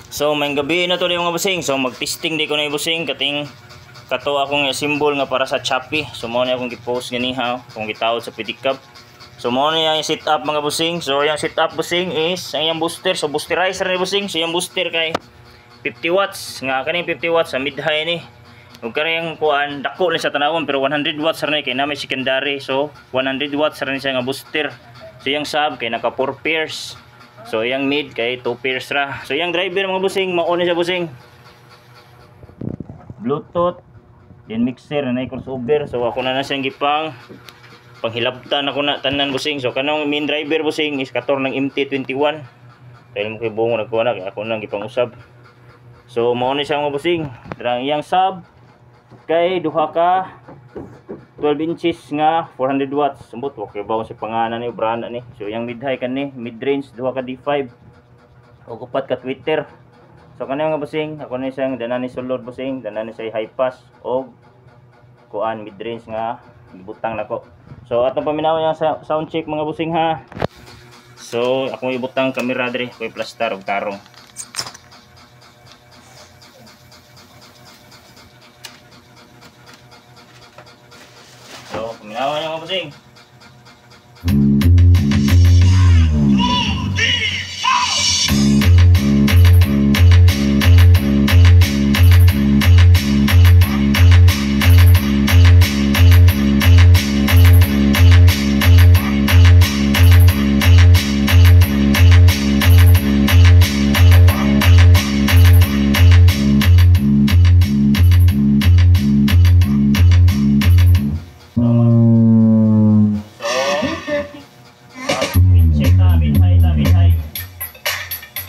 So may gabi na to di mga busing. So mag-testing di ko na busing kating kato akong symbol nga para sa Shopee. So mo na akong gi-post ganiha kung gitawod sa pedicab. So mo na yung setup mga busing. So yung setup busing is ang yung booster. So boosterizer ni busing. So yung booster kay 50 watts nga kaning 50 watts sa mid-high ni. Ug kanang kuan dako ni sa tanawon pero 100 watts ra ni kay na may secondary. So 100 watts ra ni siya nga booster. So yung sub kay naka 4 pairs. So yung mid kay 2 pairs ra. So yung driver mga busing mao ni siya busing. Bluetooth, then mixer na crossover. So ako na siyang gipang panghilabtan ako na tanan busing. So kanang main driver busing is kator ng MT21. Dahil mo kay bungo nagkuha na kay ako nang gipang usab. So mao ni siya mga busing. Darang yang sub kay duha ka 12 inches nga 400 watts. Sumbot okay ba si panganan ni brand ni. So yang mid high kani, mid range duha ka D5. Ug upat ka tweeter. So kanang nga busing, ako ni siyang danan ni sulod busing, danan ni say high pass og kuan mid range nga gibutang nako. So atong paminaw yang sound check mga busing ha. So ako ibutang kamera diri, koy plaster og tarong. So, kuminawa niya mga busing.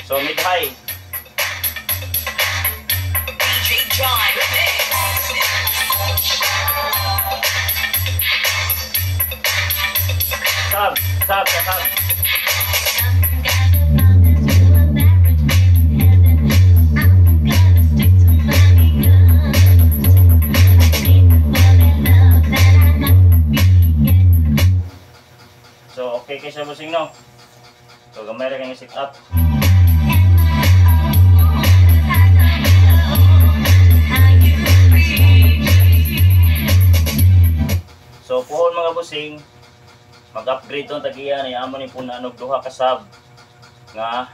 So mid high. Sub. So okay kay sa busing no. So gamay ra kay set up. So puhon mga busing, mag-upgrade tong tagiya na yaman ni puna og duha ka sub nga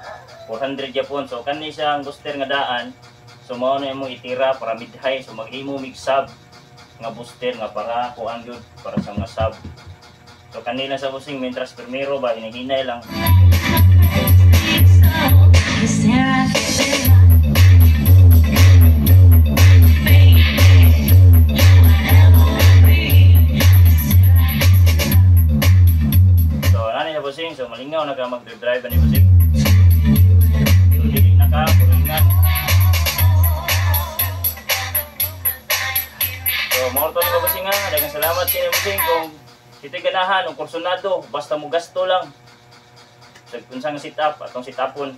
400 yapon. So kani siya ang booster nga daan. So mao na imong itira para mid high. So maghimo mig sub nga booster nga para kuan gyud para sa mga sub. So kanila sa busing mientras primero ba hinahinay lang. Busing, so malingaw na ka mag-drive ni busing. So dili na ka puringan. So mao to ni busing nga, daghang salamat kini busing kung kitay ganahan og kursunado basta mo gasto lang. Sa unsang setup atong setupon.